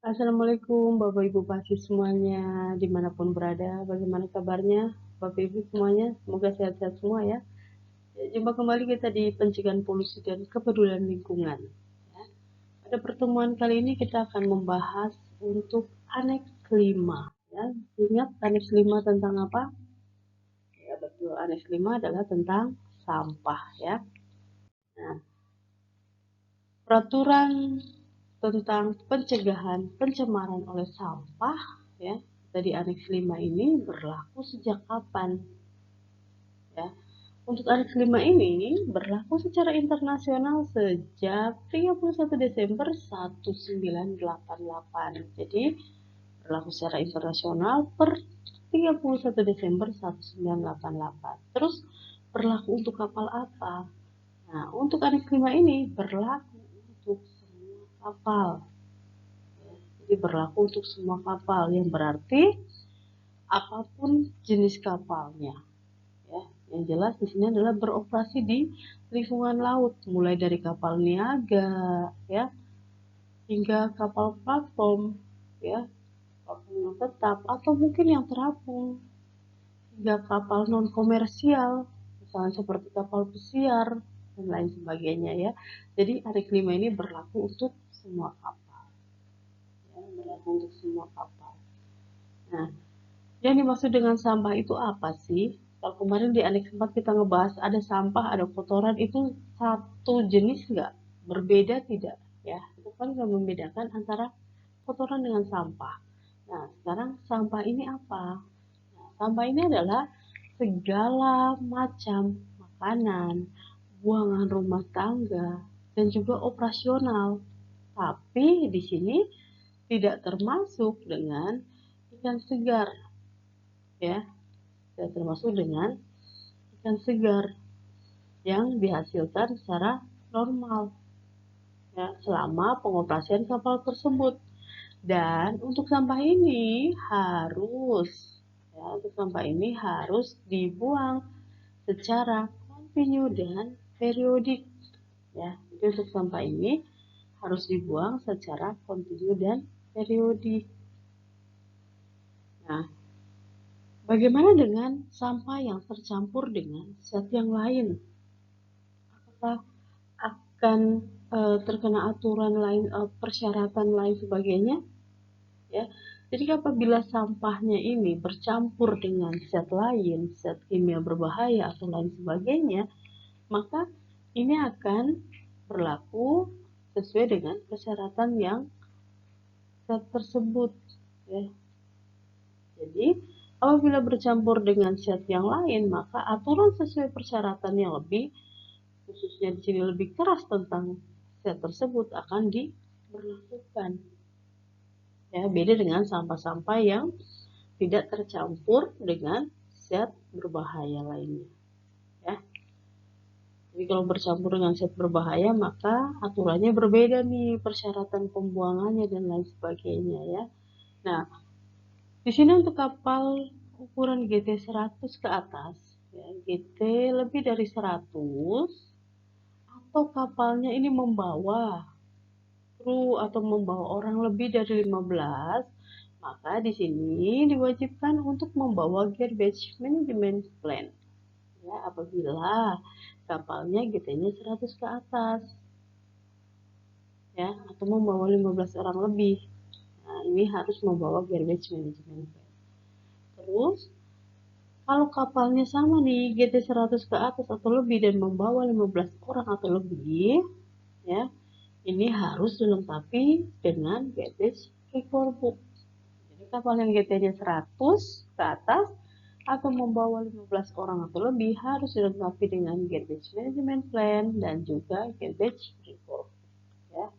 Assalamualaikum Bapak Ibu Pasir semuanya, dimanapun berada, bagaimana kabarnya Bapak Ibu semuanya, semoga sehat-sehat semua ya. Jumpa kembali kita di pencegahan polusi dan kepedulian lingkungan. Ya. Pada pertemuan kali ini kita akan membahas untuk aneks 5. Ya. Ingat aneks 5 tentang apa? Ya betul, aneks 5 adalah tentang sampah ya. Nah, peraturan tentang pencegahan pencemaran oleh sampah ya dari aneks 5 ini berlaku sejak kapan ya. Untuk aneks 5 ini berlaku secara internasional sejak 31 Desember 1988. Jadi berlaku secara internasional per 31 Desember 1988. Terus berlaku untuk kapal apa? Nah, untuk aneks 5 ini berlaku untuk semua kapal. Jadi berlaku untuk semua kapal yang berarti apapun jenis kapalnya. Ya, yang jelas di sini adalah beroperasi di lingkungan laut, mulai dari kapal niaga, ya, hingga kapal platform, ya, kapal yang tetap atau mungkin yang terapung, hingga kapal non komersial, misalnya seperti kapal pesiar dan lain sebagainya ya. Jadi aneks 5 ini berlaku untuk semua kapal, ya, berlaku untuk semua kapal. Nah, yang dimaksud dengan sampah itu apa sih? Kalau kemarin di aneks 4 kita ngebahas ada sampah, ada kotoran, itu satu jenis nggak? Berbeda tidak? Ya, itu kan nggak membedakan antara kotoran dengan sampah. Nah, sekarang sampah ini apa? Nah, sampah ini adalah segala macam makanan, buangan rumah tangga, dan juga operasional. Tapi di sini tidak termasuk dengan ikan segar, ya, tidak termasuk dengan ikan segar yang dihasilkan secara normal ya selama pengoperasian kapal tersebut. Dan untuk sampah ini harus untuk sampah ini harus dibuang secara kontinu dan periodik ya. Jadi untuk sampah ini harus dibuang secara kontinu dan periodik. Nah, bagaimana dengan sampah yang tercampur dengan zat yang lain? Apakah akan terkena aturan lain, persyaratan lain sebagainya ya. Jadi apabila sampahnya ini bercampur dengan zat lain, zat kimia berbahaya atau lain sebagainya, maka ini akan berlaku sesuai dengan persyaratan yang zat tersebut ya. Jadi apabila bercampur dengan zat yang lain, maka aturan sesuai persyaratan yang lebih khususnya di sini lebih keras tentang zat tersebut akan diberlakukan. Ya, beda dengan sampah-sampah yang tidak tercampur dengan zat berbahaya lainnya. Ya. Jadi kalau bercampur dengan zat berbahaya maka aturannya berbeda nih, persyaratan pembuangannya dan lain sebagainya ya. Nah, di sini untuk kapal ukuran GT 100 ke atas, ya, GT lebih dari 100 atau kapalnya ini membawa kru atau membawa orang lebih dari 15, maka di sini diwajibkan untuk membawa garbage management plan. Ya, apabila kapalnya GT-nya 100 ke atas. Ya, atau membawa 15 orang lebih. Nah, ini harus membawa garbage management plan. Terus kalau kapalnya sama nih, GT 100 ke atas atau lebih dan membawa 15 orang atau lebih, ya, ini harus dilengkapi dengan garbage record book. Jadi kapal yang GT-nya 100 ke atas atau membawa 15 orang atau lebih harus dilengkapi dengan garbage management plan dan juga garbage record. Ya.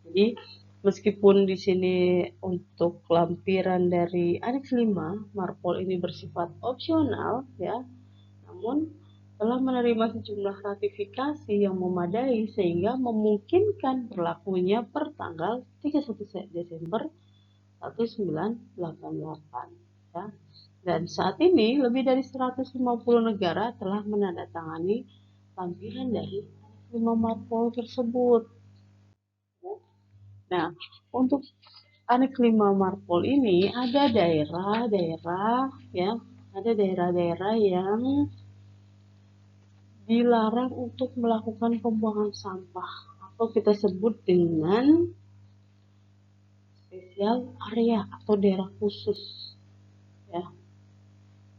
Jadi meskipun di sini untuk lampiran dari aneks 5 Marpol ini bersifat opsional ya, namun telah menerima sejumlah ratifikasi yang memadai sehingga memungkinkan berlakunya per tanggal 31 Desember 1988 ya. Dan saat ini lebih dari 150 negara telah menandatangani lampiran dari 5 Marpol tersebut. Nah, untuk Aneks 5 Marpol ini ada daerah-daerah ya, ada daerah-daerah yang dilarang untuk melakukan pembuangan sampah atau kita sebut dengan spesial area atau daerah khusus ya.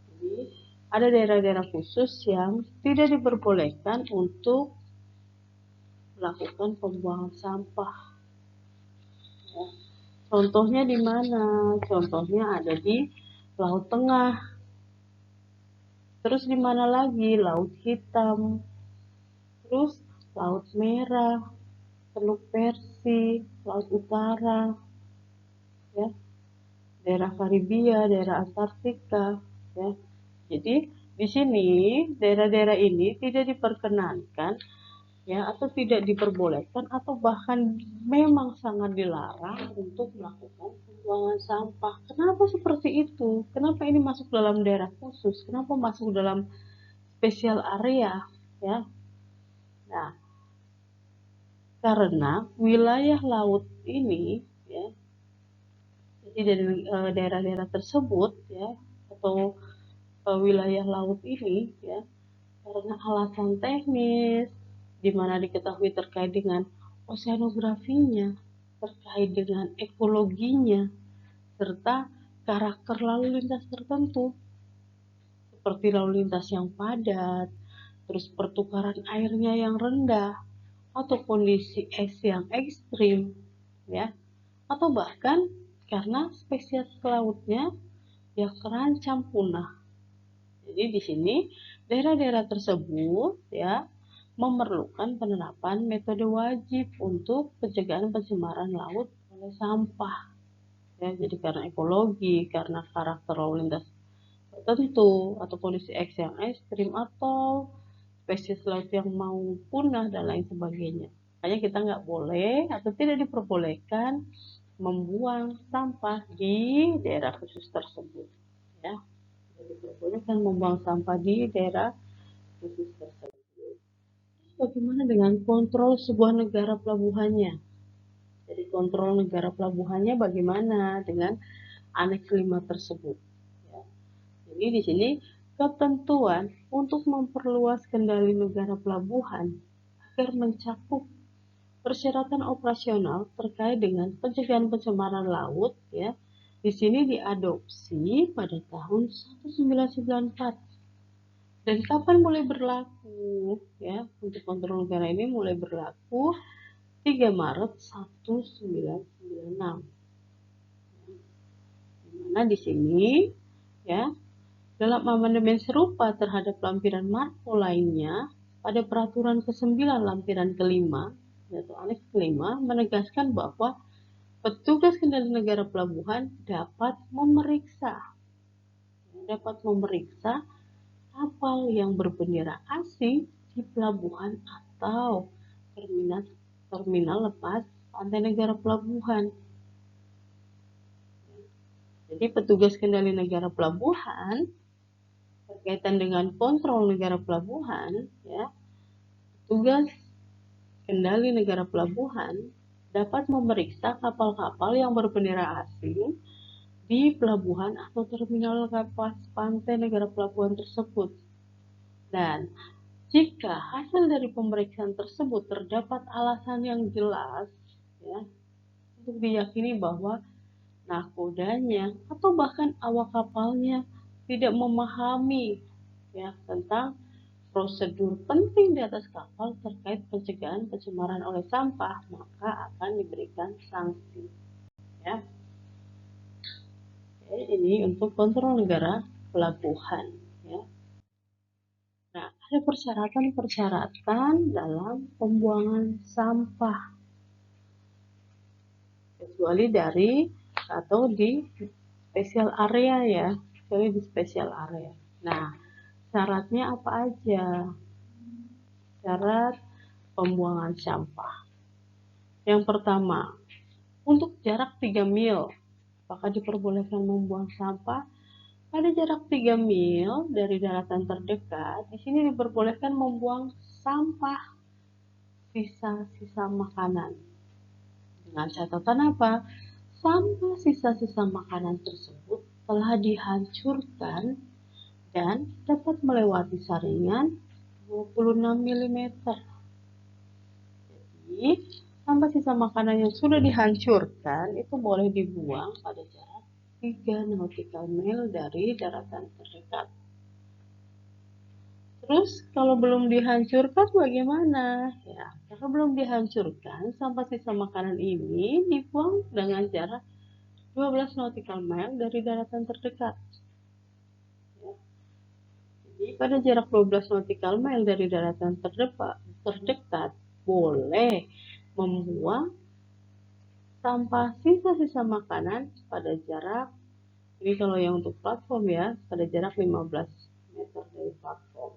Jadi ada daerah-daerah khusus yang tidak diperbolehkan untuk melakukan pembuangan sampah ya. Contohnya di mana? Contohnya ada di Laut Tengah. Terus di mana lagi? Laut Hitam. Terus Laut Merah, Teluk Persik, Laut Utara, ya, daerah Karibia, daerah Antartika, ya. Jadi di sini daerah-daerah ini tidak diperkenankan ya, atau tidak diperbolehkan atau bahkan memang sangat dilarang untuk melakukan pembuangan sampah. Kenapa seperti itu? Kenapa ini masuk dalam daerah khusus? Kenapa masuk dalam spesial area ya? Nah, karena wilayah laut ini ya, jadi dari daerah-daerah tersebut ya, atau wilayah laut ini ya, karena alasan teknis di mana diketahui terkait dengan oseanografinya, terkait dengan ekologinya, serta karakter lalu lintas tertentu seperti lalu lintas yang padat, terus pertukaran airnya yang rendah, atau kondisi es yang ekstrim, ya, atau bahkan karena spesies lautnya yang terancam punah. Jadi di sini daerah-daerah tersebut ya memerlukan penerapan metode wajib untuk pencegahan pencemaran laut oleh sampah. Ya, jadi karena ekologi, karena karakter lalu lintas tertentu, atau kondisi eks yang ekstrim, atau spesies laut yang mau punah dan lain sebagainya. Makanya kita nggak boleh atau tidak diperbolehkan membuang sampah di daerah khusus tersebut. Ya, jadi diperbolehkan membuang sampah di daerah khusus tersebut. Bagaimana dengan kontrol sebuah negara pelabuhannya? Jadi kontrol negara pelabuhannya bagaimana dengan aneks 5 tersebut? Ya. Jadi di sini ketentuan untuk memperluas kendali negara pelabuhan agar mencakup persyaratan operasional terkait dengan pencegahan pencemaran laut ya. Di sini diadopsi pada tahun 1994. Dan kapan mulai berlaku ya? Untuk kontrol negara ini mulai berlaku 3 Maret 1996. Dimana di sini ya, dalam amandemen serupa terhadap lampiran Marpol lainnya pada peraturan ke-9 lampiran kelima yaitu aneks kelima menegaskan bahwa petugas kendali negara pelabuhan dapat memeriksa kapal yang berbendera asing di pelabuhan atau terminal lepas pantai negara pelabuhan. Jadi petugas kendali negara pelabuhan berkaitan dengan kontrol negara pelabuhan ya, petugas kendali negara pelabuhan dapat memeriksa kapal-kapal yang berbendera asing di pelabuhan atau terminal lepas pantai negara pelabuhan tersebut. Dan jika hasil dari pemeriksaan tersebut terdapat alasan yang jelas ya, untuk diyakini bahwa nakodanya atau bahkan awak kapalnya tidak memahami ya tentang prosedur penting di atas kapal terkait pencegahan pencemaran oleh sampah, maka akan diberikan sanksi ya. Oke, ini untuk kontrol negara pelabuhan ya. Nah, ada persyaratan dalam pembuangan sampah kecuali dari atau di spesial area ya, kecuali di spesial area. Nah, syaratnya apa aja? Syarat pembuangan sampah. Yang pertama, untuk jarak 3 mil, apakah diperbolehkan membuang sampah? Pada jarak 3 mil dari daratan terdekat, di sini diperbolehkan membuang sampah sisa-sisa makanan. Dengan catatan apa? sampah sisa-sisa makanan tersebut telah dihancurkan dan dapat melewati saringan 26 mm. Jadi, sampah sisa makanan yang sudah dihancurkan itu boleh dibuang pada jarak 3 nautical mile dari daratan terdekat. Terus kalau belum dihancurkan bagaimana? Ya, kalau belum dihancurkan, sampah sisa makanan ini dibuang dengan jarak 12 nautical mile dari daratan terdekat. Ya. Jadi pada jarak 12 nautical mile dari daratan terdekat boleh membuang sampah sisa-sisa makanan pada jarak, ini kalau yang untuk platform ya, pada jarak 15 meter dari platform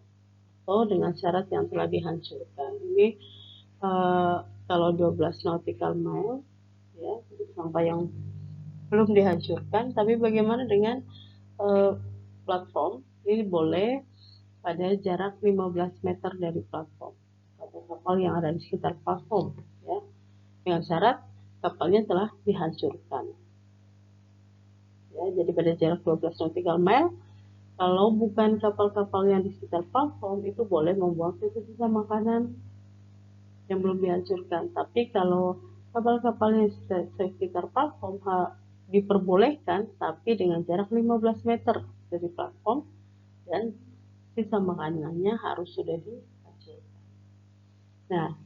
atau dengan syarat yang telah dihancurkan. Ini kalau 12 nautical mile ya, untuk sampah yang belum dihancurkan. Tapi bagaimana dengan platform? Ini boleh pada jarak 15 meter dari platform kapal-kapal yang ada di sekitar platform ya, dengan syarat kapalnya telah dihancurkan ya. Jadi pada jarak 12 nautical mile, kalau bukan kapal-kapal yang di sekitar platform itu boleh membuang sisa-sisa makanan yang belum dihancurkan. Tapi kalau kapal-kapal yang di sekitar platform diperbolehkan, tapi dengan jarak 15 meter dari platform dan sisa makanannya harus sudah dihancurkan. Nah,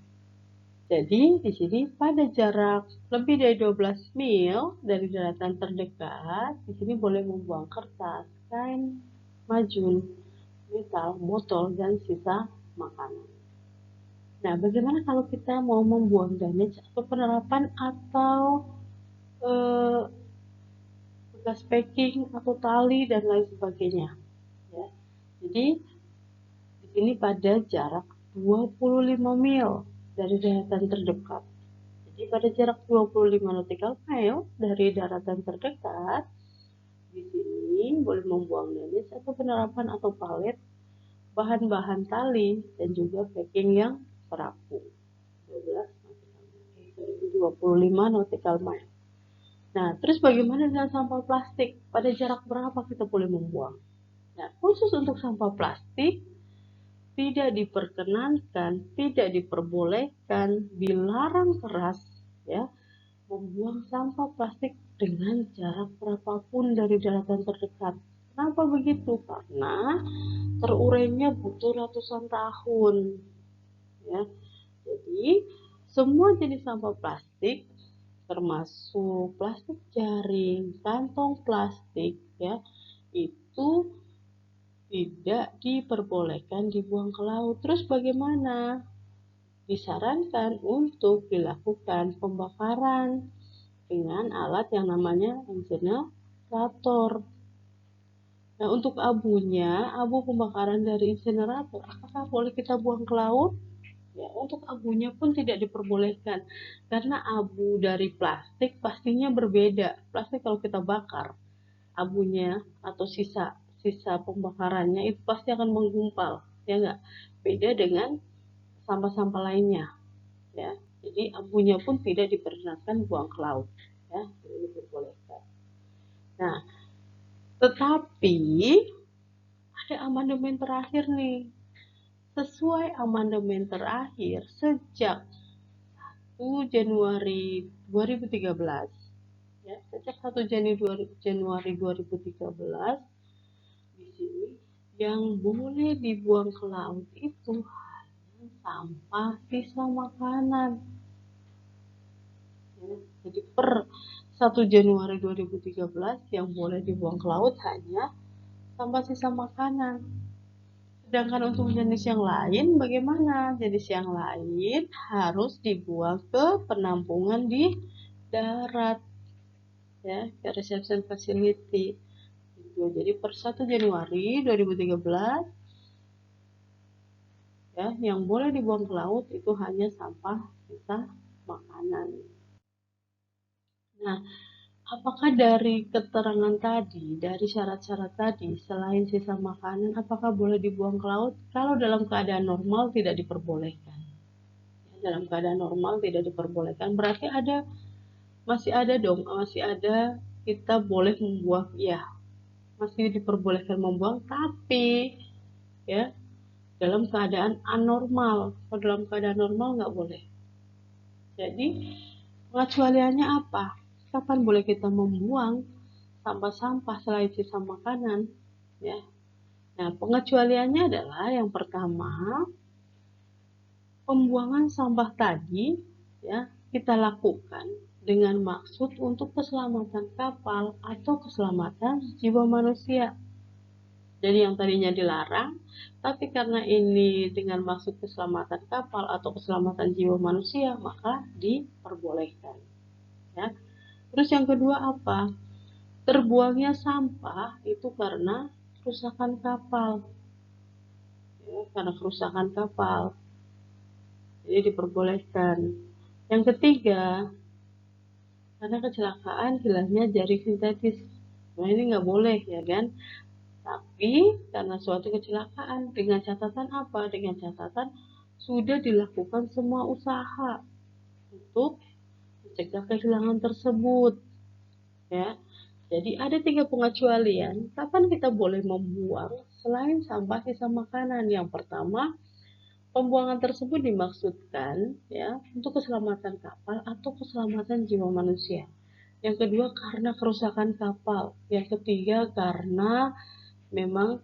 jadi di sini pada jarak lebih dari 12 mil dari daratan terdekat, di sini boleh membuang kertas, kain, majun, metal, botol, dan sisa makanan. Nah, bagaimana kalau kita mau membuang damage atau penerapan atau bekas packing atau tali dan lain sebagainya? Ya. Jadi di sini pada jarak 25 mil dari daratan terdekat. Jadi pada jarak 25 nautical mile dari daratan terdekat, di sini boleh membuang damage atau penerapan atau palet, bahan-bahan tali, dan juga packing yang terapung. 25 nautical mile. Nah, terus bagaimana dengan sampah plastik? Pada jarak berapa kita boleh membuang? Nah, khusus untuk sampah plastik, tidak diperkenankan, tidak diperbolehkan, dilarang keras ya, membuang sampah plastik dengan jarak berapapun dari daratan terdekat. Kenapa begitu? Karena terurainya butuh ratusan tahun ya. Jadi semua jenis sampah plastik termasuk plastik jaring, kantong plastik ya, itu tidak diperbolehkan dibuang ke laut. Terus bagaimana? Disarankan untuk dilakukan pembakaran dengan alat yang namanya insinerator. Nah, untuk abunya, abu pembakaran dari insinerator, apakah boleh kita buang ke laut? Ya, untuk abunya pun tidak diperbolehkan karena abu dari plastik pastinya berbeda. Plastik kalau kita bakar, abunya atau sisa pembakarannya itu pasti akan menggumpal, ya enggak? Beda dengan sampah-sampah lainnya, ya. Jadi abunya pun tidak diperkenankan buang ke laut, ya, tidak diperbolehkan. Nah, tetapi ada amandemen terakhir nih. Sesuai amandemen terakhir sejak 1 Januari 2013 ya, sejak 1 Januari 2013 di sini yang boleh dibuang ke laut itu hanya sampah sisa makanan ya. Jadi per 1 Januari 2013 yang boleh dibuang ke laut hanya sampah sisa makanan. Sedangkan untuk jenis yang lain bagaimana? Jenis yang lain harus dibuang ke penampungan di darat ya, ke reception facility gitu. Jadi per 1 Januari 2013 ya, yang boleh dibuang ke laut itu hanya sampah sisa makanan. Nah, apakah dari keterangan tadi, dari syarat-syarat tadi, selain sisa makanan, apakah boleh dibuang ke laut? Kalau dalam keadaan normal tidak diperbolehkan. Dalam keadaan normal tidak diperbolehkan, berarti ada masih ada dong, masih ada kita boleh membuang, ya masih diperbolehkan membuang, tapi ya dalam keadaan anormal. Kalau dalam keadaan normal nggak boleh. Jadi pengecualiannya apa? Kapan boleh kita membuang sampah-sampah selain sisa makanan? Ya. Nah, pengecualiannya adalah yang pertama, pembuangan sampah tadi ya kita lakukan dengan maksud untuk keselamatan kapal atau keselamatan jiwa manusia. Jadi yang tadinya dilarang, tapi karena ini dengan maksud keselamatan kapal atau keselamatan jiwa manusia, maka diperbolehkan. Ya. Terus yang kedua apa? Terbuangnya sampah itu karena kerusakan kapal. Ya, karena kerusakan kapal. Jadi diperbolehkan. Yang ketiga, karena kecelakaan hilangnya jaring sintetis. Nah ini nggak boleh ya kan? Tapi karena suatu kecelakaan, dengan catatan apa? Dengan catatan sudah dilakukan semua usaha untuk mencegah kehilangan tersebut. Ya, jadi ada 3 pengecualian kapan kita boleh membuang selain sampah sisa makanan. Yang pertama, pembuangan tersebut dimaksudkan ya untuk keselamatan kapal atau keselamatan jiwa manusia. Yang kedua karena kerusakan kapal. Yang ketiga karena memang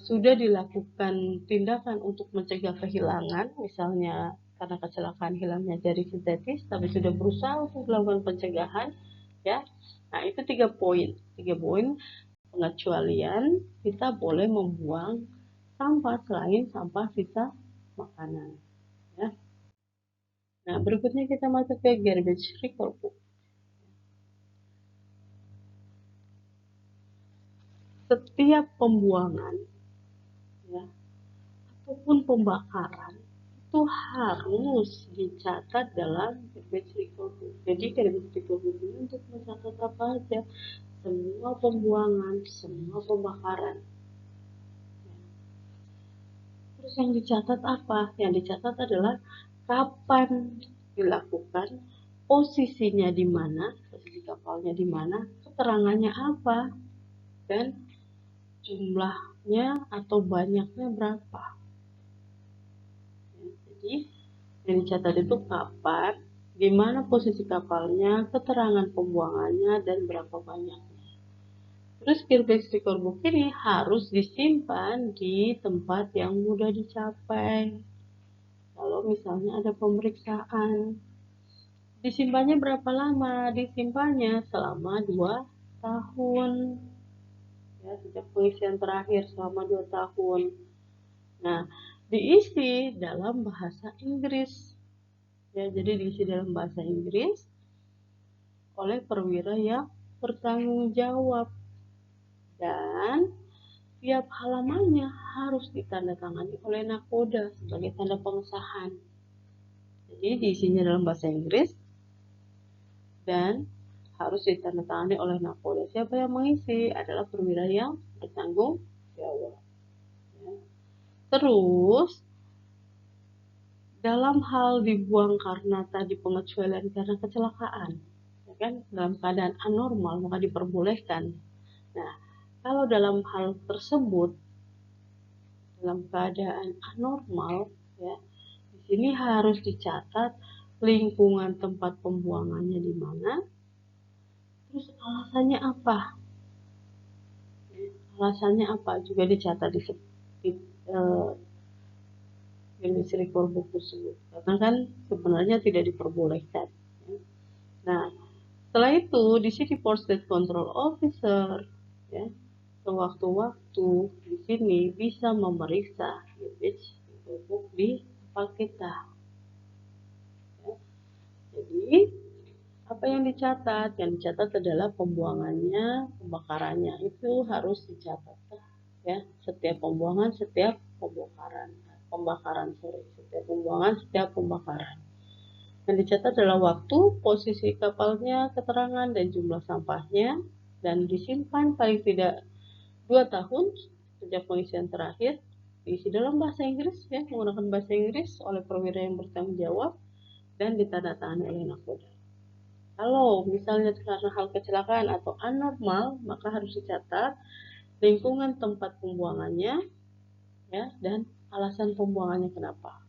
sudah dilakukan tindakan untuk mencegah kehilangan, misalnya karena kecelakaan hilangnya jaring sintetis, tapi sudah berusaha untuk melakukan pencegahan, ya. Nah itu 3 poin pengecualian kita boleh membuang sampah selain sampah sisa makanan. Ya. Nah berikutnya kita masuk ke garbage record. Setiap pembuangan ya, ataupun pembakaran itu harus dicatat dalam garbage record book. Jadi garbage record book ini untuk mencatat apa aja, semua pembuangan, semua pembakaran. Terus yang dicatat apa? Yang dicatat adalah kapan dilakukan, posisinya di mana, posisi kapalnya di mana, keterangannya apa, dan jumlahnya atau banyaknya berapa. Jadi yang dicatat itu kapan, di mana posisi kapalnya, keterangan pembuangannya, dan berapa banyaknya. Terus garbage record book ini harus disimpan di tempat yang mudah dicapai. Kalau misalnya ada pemeriksaan, disimpannya berapa lama? Disimpannya selama 2 tahun. Ya, sejak pengisian terakhir selama 2 tahun. Nah, diisi dalam bahasa Inggris. Ya, jadi diisi dalam bahasa Inggris oleh perwira yang bertanggung jawab. Dan tiap halamannya harus ditandatangani oleh nakoda sebagai tanda pengesahan. Jadi diisinya dalam bahasa Inggris dan harus ditandatangani oleh nakoda. Siapa yang mengisi? Adalah perwira yang bertanggung jawab. Ya. Terus dalam hal dibuang karena tadi pengecualian karena kecelakaan, ya kan, dalam keadaan anormal maka diperbolehkan. Nah, kalau dalam hal tersebut dalam keadaan anormal, ya, di sini harus dicatat lingkungan tempat pembuangannya di mana, terus alasannya apa, alasannya apa juga dicatat di record book tersebut, karena kan sebenarnya tidak diperbolehkan. Nah, setelah itu di sini Port State Control Officer ya sewaktu-waktu di sini bisa memeriksa garbage book di kapal kita. Ya. Jadi apa yang dicatat? Yang dicatat adalah pembuangannya, pembakarannya itu harus dicatat ya. Setiap pembuangan, setiap pembakaran, setiap pembuangan, setiap pembakaran. Yang dicatat adalah waktu, posisi kapalnya, keterangan, dan jumlah sampahnya, dan disimpan paling tidak 2 tahun sejak pengisian terakhir, diisi dalam bahasa Inggris ya, menggunakan bahasa Inggris oleh perwira yang bertanggung jawab, dan ditandatangani oleh nakoda. Kalau misalnya karena hal kecelakaan atau anormal, maka harus dicatat lingkungan tempat pembuangannya, ya, dan alasan pembuangannya kenapa.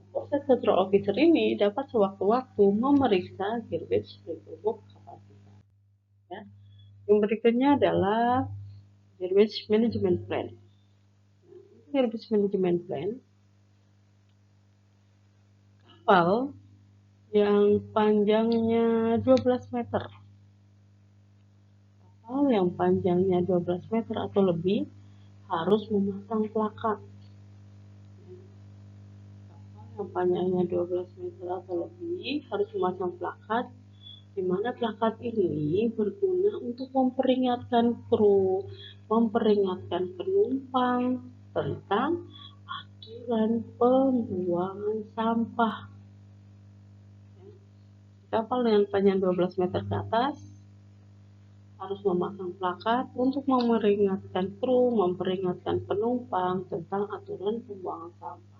Proses control officer ini dapat sewaktu-waktu memeriksa garbage removal kapasitas. Ya. Yang berikutnya adalah garbage management plan. Garbage management plan, kapal yang panjangnya 12 meter. Kapal yang panjangnya 12 meter atau lebih harus memasang plakat. Kapal yang panjangnya 12 meter atau lebih harus memasang plakat, di mana plakat ini berguna untuk memperingatkan kru, memperingatkan penumpang tentang aturan pembuangan sampah. Kapal dengan panjang 12 meter ke atas harus memasang plakat untuk memperingatkan kru, memperingatkan penumpang tentang aturan pembuangan sampah.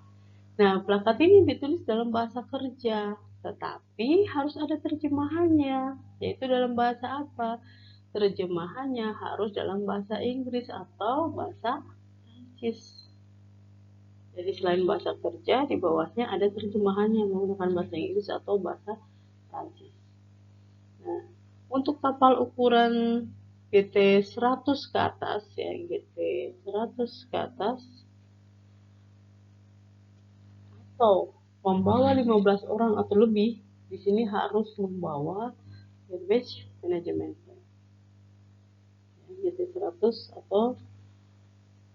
Nah, plakat ini ditulis dalam bahasa kerja, tetapi harus ada terjemahannya, yaitu dalam bahasa apa? Terjemahannya harus dalam bahasa Inggris atau bahasa Prancis. Jadi selain bahasa kerja, di bawahnya ada terjemahannya menggunakan bahasa Inggris atau bahasa Prancis. Nah, untuk kapal ukuran GT 100 ke atas, ya, GT 100 ke atas atau membawa 15 orang atau lebih, di sini harus membawa garbage management plan. GT 100 atau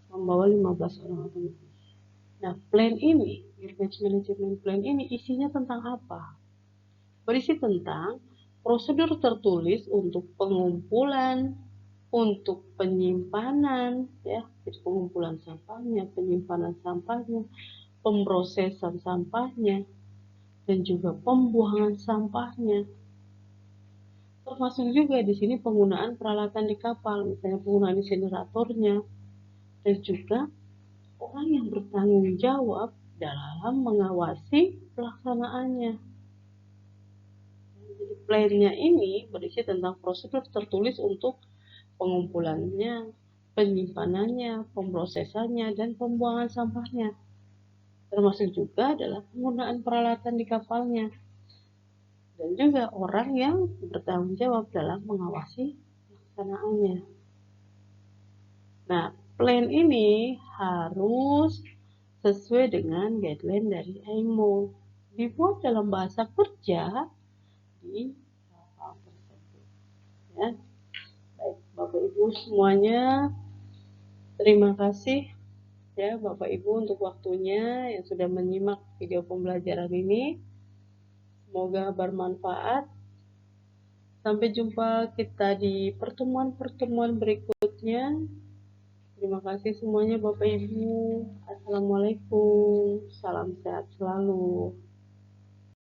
membawa 15 orang atau lebih. Nah, plan ini, garbage management plan ini isinya tentang apa? Berisi tentang prosedur tertulis untuk pengumpulan, untuk penyimpanan, ya, jadi pengumpulan sampahnya, penyimpanan sampahnya, pemrosesan sampahnya, dan juga pembuangan sampahnya. Termasuk juga di sini penggunaan peralatan di kapal, misalnya penggunaan insineratornya, dan juga orang yang bertanggung jawab dalam mengawasi pelaksanaannya. Jadi plan-nya ini berisi tentang prosedur tertulis untuk pengumpulannya, penyimpanannya, pemrosesannya, dan pembuangan sampahnya. Termasuk juga adalah penggunaan peralatan di kapalnya. Dan juga orang yang bertanggung jawab dalam mengawasi pelaksanaannya. Nah, plan ini harus sesuai dengan guideline dari IMO. Dibuat dalam bahasa kerja di kapal tersebut. Ya. Baik, Bapak Ibu semuanya, terima kasih ya Bapak Ibu untuk waktunya yang sudah menyimak video pembelajaran ini. Semoga bermanfaat. Sampai jumpa kita di pertemuan-pertemuan berikutnya. Terima kasih semuanya Bapak Ibu. Assalamualaikum. Salam sehat selalu.